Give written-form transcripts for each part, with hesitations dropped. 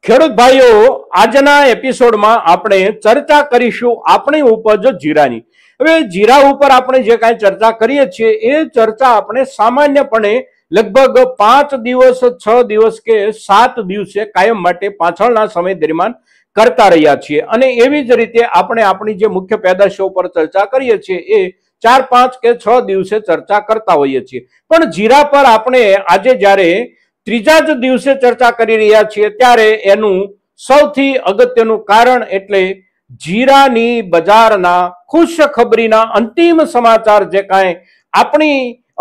ખેડૂત ભાઈઓ, આજના એપિસોડમાં આપણે ચર્ચા કરીશું આપણી ઉપજ જીરાની. હવે જીરા ઉપર આપણે જે કાંઈ ચર્ચા કરીએ છીએ એ ચર્ચા આપણે સામાન્યપણે લગભગ 5 દિવસ 6 દિવસ કે 7 દિવસે કાયમ માટે પાછળના સમય દરમિયાન કરતા રહ્યા છીએ, અને એવી જ રીતે આપણે આપણી જે મુખ્ય પેદાશો ઉપર ચર્ચા કરીએ છીએ એ 4 5 કે 6 દિવસે ચર્ચા કરતા હોઈએ છીએ. પણ જીરા પર આપણે આજે જ્યારે ત્રીજા જ દિવસે ચર્ચા કરી રહ્યા છીએ ત્યારે એનું સૌથી અગત્યનું કારણ એટલે જીરાની બજારના ખુશખબરીના અંતિમ સમાચાર, જે કાંઈ આપણી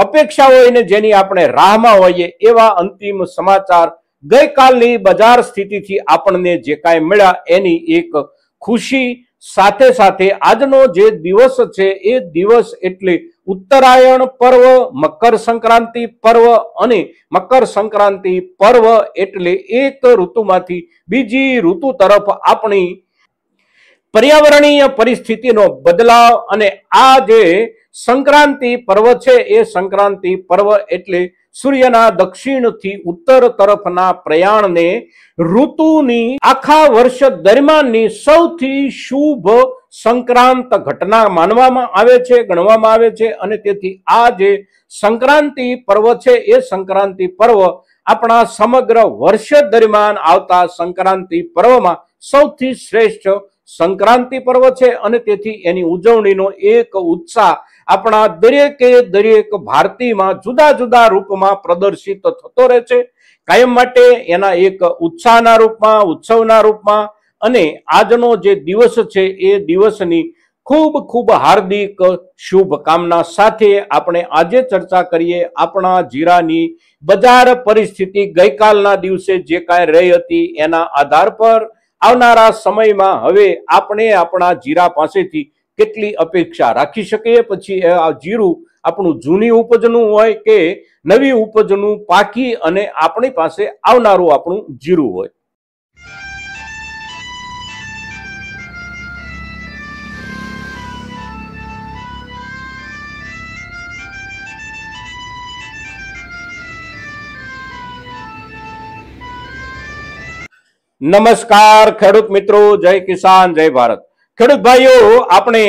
અપેક્ષા હોય ને જેની આપણે રાહમાં હોઈએ એવા અંતિમ સમાચાર ગઈકાલની બજાર સ્થિતિથી આપણને જે કાંઈ મળ્યા એની એક ખુશી સાથે સાથે આજનો જે દિવસ છે એ દિવસ એટલે ઉત્તરાયણ પર્વ, મકર સંક્રાંતિ પર્વ, અને મકર સંક્રાંતિ પર્વ એટલે એક ઋતુમાંથી બીજી ઋતુ તરફ આપણી પર્યાવરણીય પરિસ્થિતિનો બદલાવ. અને આ જે સંક્રાંતિ પર્વ છે એ સંક્રાંતિ પર્વ એટલે સૂર્યના દક્ષિણથી ઉત્તર તરફના પ્રયાણને ઋતુની આખા વર્ષ દરમિયાનની સૌથી શુભ સંક્રાંત ઘટના માનવામાં આવે છે, ગણવામાં આવે છે. અને તેથી આ જે સંક્રાંતિ પર્વ છે એ સંક્રાંતિ પર્વ આપણા સમગ્ર વર્ષ દરમિયાન આવતા સંક્રાંતિ પર્વમાં સૌથી શ્રેષ્ઠ સંક્રાંતિ પર્વ છે. અને તેથી એની ઉજવણીનો એક ઉત્સાહ આપણા દરેક ભારતીયમાં જુદા જુદા રૂપમાં પ્રદર્શિત થતો રહે છે કાયમ માટે, એના એક ઉત્સાહના રૂપમાં, ઉત્સવના રૂપમાં. અને આજનો જે દિવસ છે એ દિવસની ખૂબ હાર્દિક શુભકામના સાથે આપણે આજે ચર્ચા કરીએ આપણા જીરાની બજાર પરિસ્થિતિ ગઈકાલના દિવસે જે કાંઈ રહી હતી એના આધાર પર આવનારા સમયમાં હવે આપણે આપણા જીરા પાસેથી કેટલી અપેક્ષા રાખી શકીએ. પછી આ જીરું આપણું જૂની ઉપજનું હોય કે નવી ઉપજનું પાકી અને આપણી પાસે આવનારું આપણું જીરું હોય. નમસ્કાર ખેડૂત મિત્રો, જય કિસાન, જય ભારત. ખેડૂત ભાઈઓ, આપણે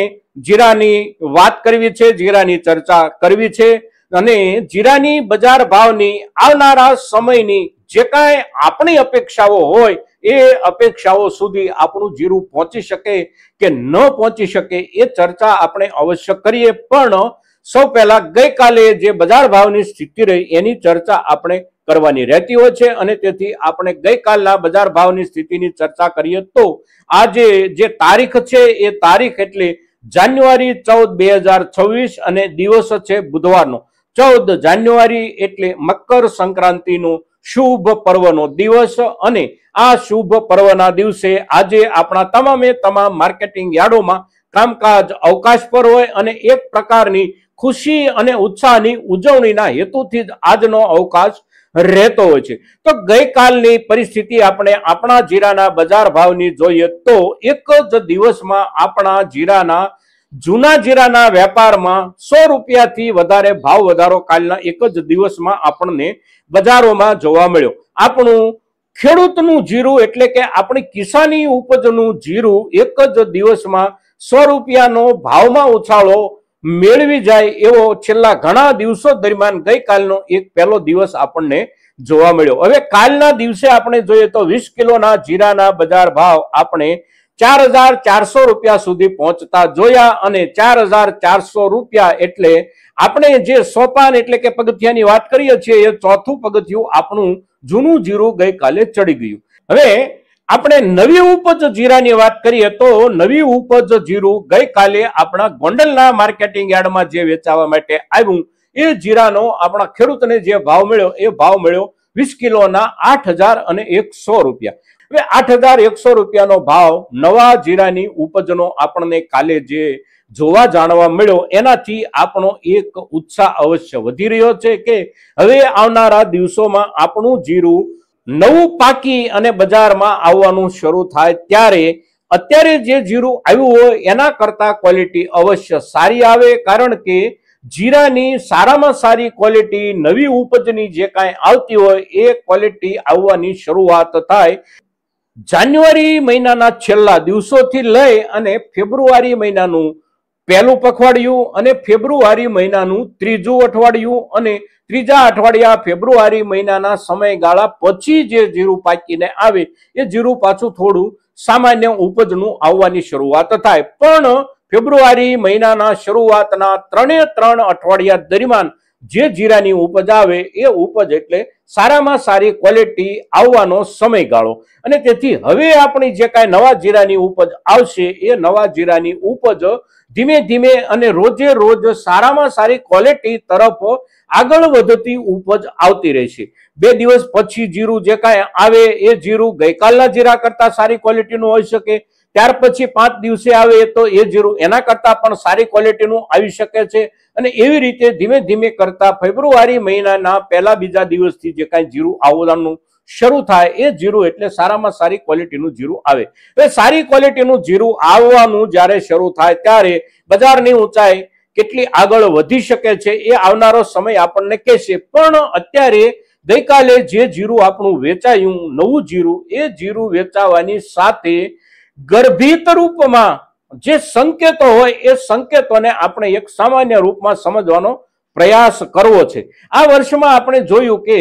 જીરાની વાત કરવી છે, જીરાની ચર્ચા કરવી છે, અને જીરાની બજાર ભાવની આવનારા સમયની જે કાંઈ આપણી અપેક્ષાઓ હોય એ અપેક્ષાઓ સુધી આપણું જીરું પહોંચી શકે કે ન પહોંચી શકે એ ચર્ચા આપણે અવશ્ય કરીએ. પણ સૌ પહેલા ગઈકાલે જે બજાર ભાવની સ્થિતિ રહી એની ચર્ચા આપણે કરવાની રહેતી હોય છે, અને તેથી આપણે ગઈકાલના બજાર ભાવની સ્થિતિની ચર્ચા કરીએ તો આજે જે તારીખ છે એ તારીખ એટલે જાન્યુઆરી 14, 2026 અને દિવસ છે બુધવારનો 14 જાન્યુઆરી એટલે મકર સંક્રાંતિનો શુભ પર્વનો દિવસ. અને આ શુભ પર્વના દિવસે આજે આપણા તમામે તમામ માર્કેટિંગ યાર્ડોમાં કામકાજ અવકાશ પર હોય અને એક પ્રકારની ખુશી અને ઉત્સાહની ઉજવણીના હેતુથી જ આજનો અવકાશ રહેતો હોય છે. તો ગઈકાલની પરિસ્થિતિ આપણે આપણા જીરાના બજાર ભાવની જોઈએ તો એક જ દિવસમાં આપણા જીરાના જૂના જીરાના વેપારમાં 100 રૂપિયાથી વધારે ભાવ વધારો કાલના એક જ દિવસમાં આપણને બજારોમાં જોવા મળ્યો. આપણું ખેડૂતનું જીરું એટલે કે આપણી કિસાની ઉપજનું જીરું એક જ દિવસમાં 100 રૂપિયાનો ભાવમાં ઉછાળો મેળવી જાય એવો છેલ્લા ઘણા દિવસો દરમિયાન ગઈકાલનો એક પહેલો દિવસ આપણને જોવા મળ્યો. હવે કાલના દિવસે આપણે જોઈએ તો 20 કિલોના જીરાના બજાર ભાવ આપણે 4400 રૂપિયા સુધી પહોંચતા જોયા, અને 4400 રૂપિયા એટલે આપણે જે સોપાન એટલે કે પગથિયાની વાત કરીએ છીએ એ ચોથું પગથિયું આપણું જૂનું જીરું ગઈકાલે ચડી ગયું. હવે આપણે નવી ઉપજ જીરાની વાત કરીએ તો નવી ઉપજ જીરું ગઈકાલે આપણા ગોંડલના માર્કેટિંગ યાર્ડમાં જે વેચાવા માટે આવ્યું એ જીરાનો આપણા ખેડૂતને જે ભાવ મળ્યો એ ભાવ મળ્યો 20 કિલોના 8100 રૂપિયા. હવે 8100 રૂપિયાનો ભાવ નવા જીરાની ઉપજનો આપણને કાલે જે જોવા જાણવા મળ્યો એનાથી આપણો એક ઉત્સાહ અવશ્ય વધી રહ્યો છે કે હવે આવનારા દિવસોમાં આપણું જીરું નવું પાકી અને બજારમાં આવવાનું શરૂ થાય ત્યારે અત્યારે જે જીરું આવ્યું હોય એના કરતા ક્વોલિટી અવશ્ય સારી આવે, કારણ કે જીરાની સારામાં સારી ક્વોલિટી નવી ઉપજની જે કાંઈ આવતી હોય એ ક્વોલિટી આવવાની શરૂઆત થાય જાન્યુઆરી મહિનાના છેલ્લા દિવસોથી લઈ અને ફેબ્રુઆરી મહિનાનું પહેલું પખવાડિયું અને ફેબ્રુઆરી મહિનાનું ત્રીજું અઠવાડિયું અને ત્રીજા અઠવાડિયા ફેબ્રુઆરી મહિનાના સમયગાળા પછી જે જીરું પાકીને આવે એ જીરું પાછું થોડું સામાન્ય ઉપજનું આવવાની શરૂઆત થાય. પણ ફેબ્રુઆરી મહિનાના શરૂઆતના 3 અઠવાડિયા દરમિયાન જે જીરાની ઉપજ આવે એ ઉપજ એટલે સારામાં સારી ક્વોલિટી આવવાનો સમયગાળો. અને તેથી હવે આપણી જે કાંઈ નવા જીરાની ઉપજ આવશે એ નવા જીરાની ઉપજ ધીમે ધીમે અને રોજે રોજ સારામાં સારી ક્વોલિટી તરફ આગળ વધતી ઉપજ આવતી રહેશે. 2 દિવસ પછી જીરું જે કાંઈ આવે એ જીરું ગઈકાલના જીરા કરતા સારી ક્વોલિટીનું હોઈ શકે. ત્યાર પછી 5 દિવસે આવે તો એ જીરું એના કરતા પણ સારી ક્વોલિટીનું આવી શકે છે. અને એવી રીતે ધીમે ધીમે કરતા ફેબ્રુઆરી મહિનાના પહેલા બીજા દિવસથી જે કાંઈ જીરું આવવાનું શરૂ થાય એ જીરું એટલે સારામાં સારી ક્વોલિટીનું જીરું આવે. હવે સારી ક્વોલિટીનું જીરું આવવાનું જ્યારે શરૂ થાય ત્યારે બજારની ઊંચાઈ કેટલી આગળ વધી શકે છે એ આવનારો સમય આપણને કહેશે. પણ અત્યારે ગઈકાલે જે જીરું આપણું વેચાયું નવું જીરું એ જીરું વેચાવાની સાથે ગર્ભિત રૂપમાં જે સંકેતો હોય એ સંકેતોને આપણે એક સામાન્ય રૂપમાં સમજવાનો પ્રયાસ કરવો છે. આ વર્ષમાં આપણે જોયું કે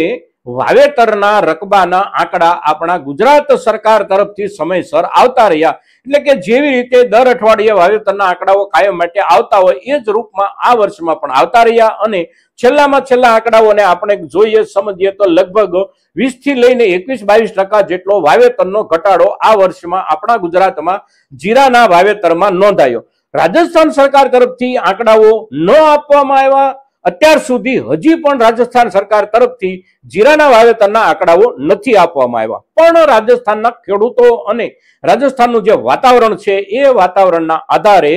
વાવેતરના રકબાના આંકડા આપણા ગુજરાત સરકાર તરફથી સમયસર આવતા રહ્યા. એટલે કે જેવી રીતે દર અઠવાડિયે વાવેતરના આંકડાઓ કાયમ માટે આવતા હોય એ જ રૂપમાં આ વર્ષમાં પણ આવતા રહ્યા. અને છેલ્લામાં છેલ્લા આંકડાઓને આપણે જોઈએ સમજીએ તો લગભગ 20 થી લઈને 21-22% જેટલો વાવેતરનો ઘટાડો આ વર્ષમાં આપણા ગુજરાતમાં જીરાના વાવેતરમાં નોંધાયો. રાજસ્થાન સરકાર તરફથી આંકડાઓ ન આપવામાં આવ્યા. અત્યાર સુધી હજી પણ રાજસ્થાન સરકાર તરફથી જીરાના વાવેતરના આંકડાઓ નથી આપવામાં આવ્યા. પણ રાજસ્થાનના ખેડૂતો અને રાજસ્થાનનું જે વાતાવરણ છે એ વાતાવરણના આધારે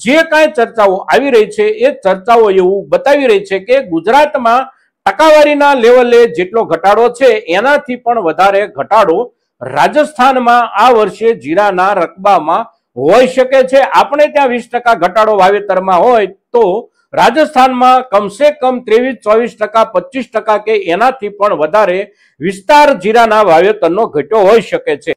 જે કાંઈ ચર્ચાઓ આવી રહી છે એ ચર્ચાઓ એવું બતાવી રહી છે કે ગુજરાતમાં ટકાવારીના લેવલે જેટલો ઘટાડો છે એનાથી પણ વધારે ઘટાડો રાજસ્થાનમાં આ વર્ષે જીરાના રકબામાં હોઈ શકે છે. આપણે ત્યાં 20% ઘટાડો વાવેતરમાં હોય તો રાજસ્થાનમાં કમસે કમ 23-24%, 25% કે એનાથી પણ વધારે વિસ્તાર જીરાના વાવેતરનો ઘટ્યો હોઈ શકે છે.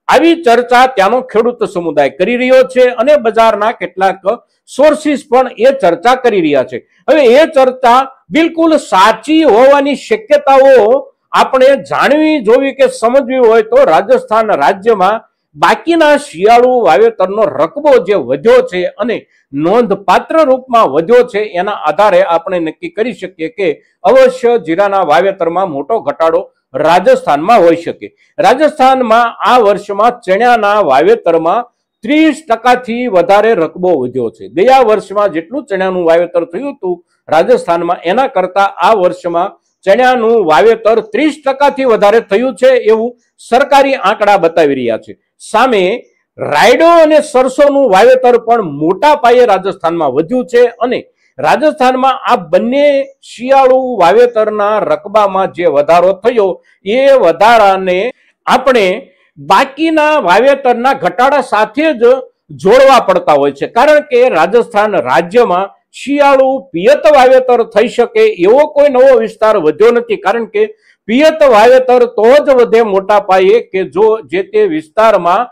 આવી ચર્ચા ત્યાંનો ખેડૂત સમુદાય કરી રહ્યો છે અને બજારના કેટલાક સોર્સિસ પણ એ ચર્ચા કરી રહ્યા છે. હવે એ ચર્ચા બિલકુલ સાચી હોવાની શક્યતાઓ આપણે જાણવી જોવી કે સમજવી હોય તો રાજસ્થાન રાજ્યમાં બાકીના શિયાળુ વાવેતરનો રકબો જે વધ્યો છે અને નોંધપાત્ર રૂપમાં વધ્યો છે એના આધારે આપણે નક્કી કરી શકીએ કે અવશ્ય જીરાના વાવેતરમાં મોટો ઘટાડો રાજસ્થાનમાં હોઈ શકે. રાજસ્થાનમાં આ વર્ષમાં ચણાના વાવેતરમાં 30% થી વધારે રકબો વધ્યો છે. ગયા વર્ષમાં જેટલું ચણાનું વાવેતર થયું હતું રાજસ્થાનમાં એના કરતા આ વર્ષમાં ચણાનું વાવેતર 30% થી વધારે થયું છે એવું સરકારી આંકડા બતાવી રહ્યા છે. સામે રાયડો અને સરસોનું વાવેતર પણ મોટા પાયે રાજસ્થાનમાં વધ્યું છે અને રાજસ્થાનમાં આ બંને શિયાળુ વાવેતરના રકબામાં જે વધારો થયો એ વધારાને આપણે બાકીના વાવેતરના ઘટાડા સાથે જ જોડવા પડતા હોય છે. કારણ કે રાજસ્થાન રાજ્યમાં શિયાળુ પિયત વાવેતર થઈ શકે એવો કોઈ નવો વિસ્તાર વધ્યો નથી. કારણ કે પિયત વાવેતર તો જ વધે મોટા પાયે કે જો જે તે વિસ્તારમાં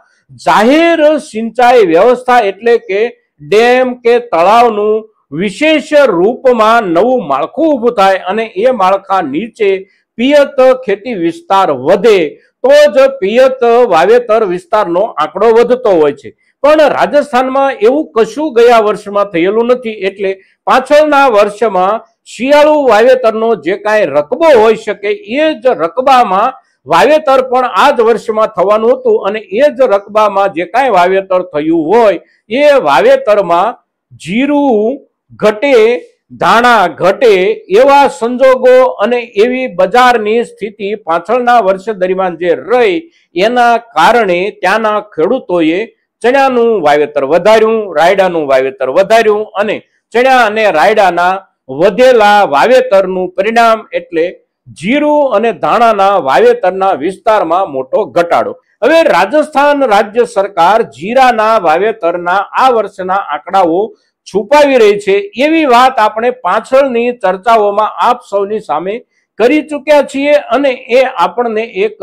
જાહેર સિંચાઈ વ્યવસ્થા એટલે કે ડેમ કે તળાવનું વિશેષ રૂપમાં નવું માળખું ઊભું થાય અને એ માળખા નીચે પિયત ખેતી વિસ્તાર વધે તો જ પિયત વાવેતર વિસ્તારનો આંકડો વધતો હોય છે. પણ રાજસ્થાનમાં એવું કશું ગયા વર્ષમાં થયેલું નથી. એટલે પાછળના વર્ષમાં શિયાળુ વાવેતરનો જે કાંઈ રકબો હોઈ શકે એ જ રકબામાં વાવેતર પણ આ જ વર્ષમાં થવાનું હતું અને એ જ રકબામાં જે કાંઈ વાવેતર થયું હોય એ વાવેતરમાં જીરું ઘટે, ધાણા ઘટે એવા સંજોગો અને એવી બજારની સ્થિતિ પાછળના વર્ષ દરમિયાન જે રહી એના કારણે ત્યાંના ખેડૂતોએ ચણાનું વાવેતર વધાર્યું, રાયડાનું વાવેતર વધાર્યું અને ચણા અને રાયડાના વધેલા વાવેતરનું પરિણામ એટલે જીરું અને ધાણાના વાવેતરના વિસ્તારમાં મોટો ઘટાડો. હવે રાજસ્થાન રાજ્ય સરકાર જીરાના વાવેતરના આ વર્ષના આંકડાઓ છુપાવી રહી છે એવી વાત આપણે પાછળની ચર્ચાઓમાં આપ સૌની સામે કરી ચૂક્યા છીએ અને એ આપણને એક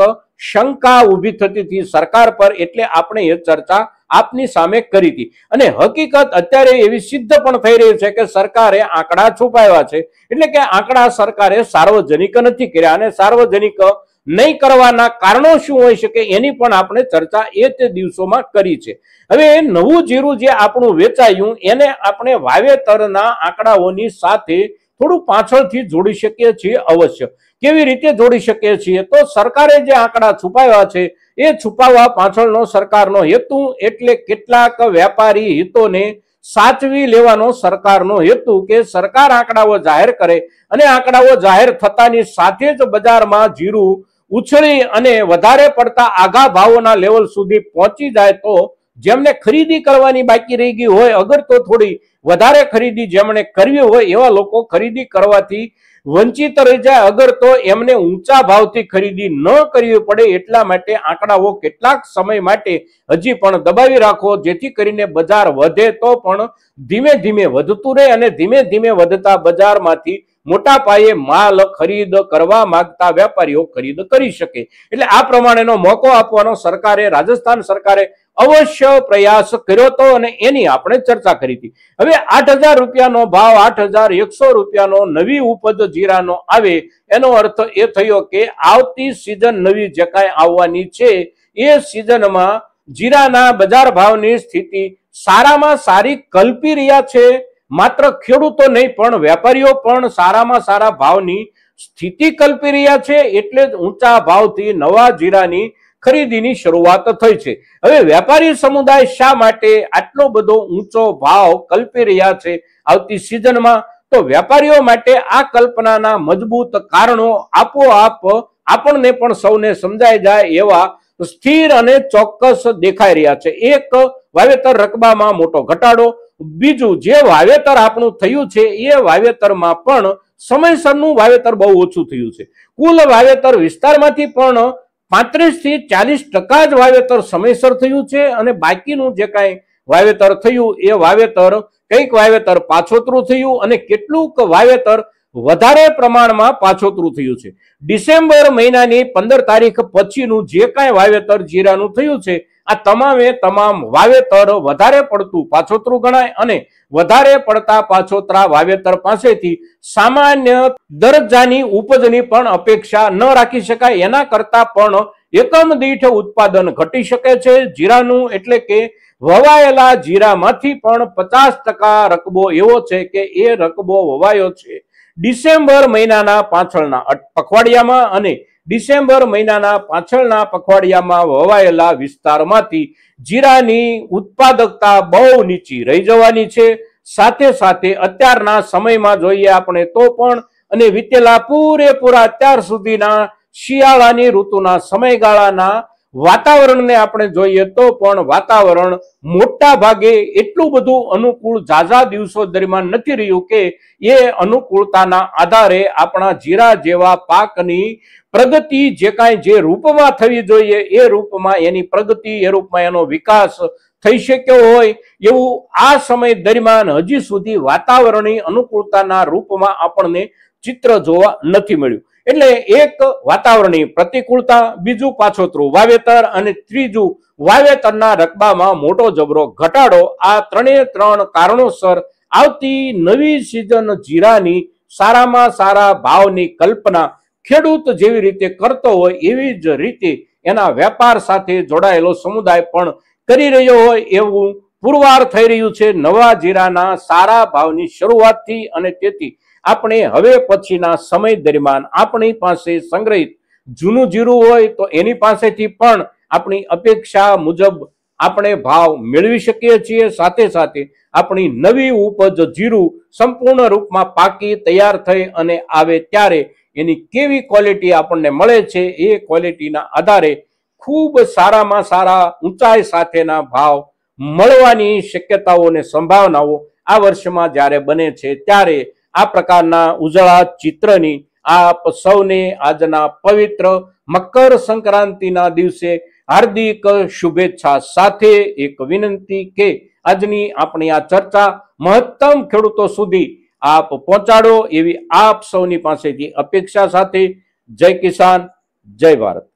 શંકા ઊભી થતી હતી સરકાર પર, એટલે આપણે એ ચર્ચા આપની સામે કરી હતી. અને હકીકત અત્યારે એવી સિદ્ધ પણ થઈ રહી છે કે સરકારે આંકડા છુપાવ્યા છે, એટલે કે આંકડા સરકારે સાર્વજનિક નથી કર્યા, અને સાર્વજનિક નહીં કરવાના કારણો શું હોઈ શકે એની પણ આપણે ચર્ચા એ તે દિવસોમાં કરી છે. હવે નવું જીરું જે આપણું વેચાયું એને આપણે વાવેતરના આંકડાઓની સાથે થોડું પાછળથી જોડી શકીએ છીએ. અવશ્ય કેવી રીતે જોડી શકીએ છીએ? તો સરકારે જે આંકડા છુપાવ્યા છે એ છુપાવવા પાછળનો સરકારનો હેતુ એટલે કેટલાક વેપારી હિતોને સાચવી લેવાનો સરકારનો હેતુ, કે સરકાર આંકડાઓ જાહેર કરે અને આંકડાઓ જાહેર થતાની સાથે જ બજારમાં જીરું ઉછળી અને વધારે પડતા આઘા ભાવોના લેવલ સુધી પહોંચી જાય તો જેમને ખરીદી કરવાની બાકી રહી ગઈ હોય, અગર તો થોડી વધારે ખરીદી જેમણે કરવી હોય એવા લોકો ખરીદી કરવાથી વંચિત રહી જાય, અગર તો એમને ઊંચા ભાવથી ખરીદી ન કરવી પડે એટલા માટે આંકડાઓ કેટલાક સમય માટે હજી પણ દબાવી રાખો, જેથી કરીને બજાર વધે તો પણ ધીમે ધીમે વધતું રહે અને ધીમે ધીમે વધતા બજારમાંથી મોટા પાયે માલ ખરીદ કરવા માંગતા વેપારીઓ ખરીદ કરી શકે. એટલે આ પ્રમાણેનો મોકો આપવાનો સરકારે, રાજસ્થાન સરકારે અવશ્ય પ્રયાસ કર્યો હતો અને એની આપણે ચર્ચા કરી હતી. હવે 8,000 રૂપિયાનો ભાવ, 8,100 રૂપિયાનો નવી ઉપજ જીરાનો આવે એનો અર્થ એ થયો કે આવતી સિઝન નવી જે કાંઈ આવવાની છે એ સિઝનમાં જીરાના બજાર ભાવની સ્થિતિ સારામાં સારી કલ્પી રહ્યા છે. માત્ર ખેડૂતો નહીં પણ વેપારીઓ પણ સારામાં સારા ભાવની સ્થિતિ કલ્પી રહ્યા છે, એટલે જ ઊંચા ભાવથી નવા જીરાની ખરીદીની શરૂઆત થઈ છે. હવે વેપારી સમુદાય શા માટે આટલો બધો ઊંચો ભાવ કલ્પી રહ્યા છે આવતી સિઝનમાં? તો વેપારીઓ માટે આ કલ્પનાના મજબૂત કારણો આપોઆપ આપણને પણ સૌને સમજાઈ જાય એવા સ્થિર અને ચોક્કસ દેખાઈ રહ્યા છે. એક, વાવેતર રકબામાં મોટો ઘટાડો. બીજું, જે વાવેતર આપણું થયું છે એ વાવેતરમાં પણ સમયસરનું વાવેતર બહુ ઓછું થયું છે. કુલ વાવેતર વિસ્તારમાંથી પણ 35 થી 40% જ વાવેતર સમયસર થયું છે અને બાકીનું જે કાંઈ વાવેતર થયું એ વાવેતર કંઈક વાવેતર પાછોતરું થયું અને કેટલુંક વાવેતર વધારે પ્રમાણમાં પાછોતરું થયું છે. ડિસેમ્બર મહિનાની 15 તારીખ પછીનું જે કાંઈ વાવેતર જીરાનું થયું છે આ તમામે તમામ વાવેતર વધારે પડતું પાછોતરું ગણાય અને વધારે પડતા પાછોતરા વાવેતર પાસેથી સામાન્ય દરજ્જાની ઉપજની પણ અપેક્ષા ન રાખી શકાય. એના કરતા પણ એકમ દીઠ ઉત્પાદન ઘટી શકે છે જીરાનું, એટલે કે વવાયેલા જીરામાંથી પણ 50% રકબો એવો છે કે એ રકબો વવાયો છે ડિસેમ્બર મહિનાના પાછળના પખવાડિયામાં અને ડિસેમ્બર મહિનાના પાછળના પખવાડિયામાં વવાયેલા વિસ્તારમાંથી જીરાની ઉત્પાદકતા બહુ નીચી રહી જવાની છે. સાથે સાથે અત્યારના સમયમાં જોઈએ આપણે તો પણ અને વીતેલા પૂરેપૂરા અત્યાર સુધીના શિયાળાની ઋતુના સમયગાળાના વાતાવરણને આપણે જોઈએ તો પણ વાતાવરણ મોટા ભાગે એટલું બધું અનુકૂળ ઝાઝા દિવસો દરમિયાન નથી રહ્યું કે એ અનુકૂળતાના આધારે આપણા જીરા જેવા પાકની પ્રગતિ જે કાંઈ જે રૂપમાં થવી જોઈએ એ રૂપમાં એની પ્રગતિ, એ રૂપમાં એનો વિકાસ થઈ શક્યો હોય એવું આ સમય દરમિયાન હજી સુધી વાતાવરણીય અનુકૂળતાના રૂપમાં આપણને ચિત્ર જોવા નથી મળ્યું. એટલે એક વાતાવરણીય પ્રતિકૂળતા, બીજું પાછોતરું વાવેતર અને ત્રીજું વાવેતરના રકબામાં મોટો જબરો ઘટાડો. આ ત્રણ કારણોસર આવતી નવી સિઝન જીરાની સારામાં સારા ભાવની કલ્પના ખેડૂત જેવી રીતે કરતો હોય એવી જ રીતે એના વેપાર સાથે જોડાયેલો સમુદાય પણ કરી રહ્યો હોય એવું પુરવાર થઈ રહ્યું છે નવા જીરાના સારા ભાવની શરૂઆતથી. અને તેથી આપણે હવે પછીના સમય દરમિયાન આપણી પાસે સંગ્રહિત જૂનું જીરું હોય તો એની પાસેથી પણ આપણી અપેક્ષા મુજબ આપણે ભાવ મેળવી શકીએ છીએ. સાથે સાથે આપણી નવી ઉપજ જીરું સંપૂર્ણ રૂપમાં પાકી તૈયાર થઈ અને આવે ત્યારે એની કેવી ક્વોલિટી આપણને મળે છે એ ક્વોલિટીના આધારે ખૂબ સારામાં સારા ઊંચાઈ સાથેના ભાવ મળવાની શક્યતાઓ અને સંભાવનાઓ આ વર્ષમાં જ્યારે બને છે ત્યારે આ પ્રકારના ઉજળા ચિત્રની આપ સૌને આજના પવિત્ર મકર સંક્રાંતિના દિવસે હાર્દિક શુભેચ્છા સાથે એક વિનંતી કે આજની આપણી આ ચર્ચા મહત્તમ ખેડૂતો સુધી આપ પહોંચાડો એવી આપ સૌની પાસેથી અપેક્ષા સાથે જય કિસાન જય ભારત.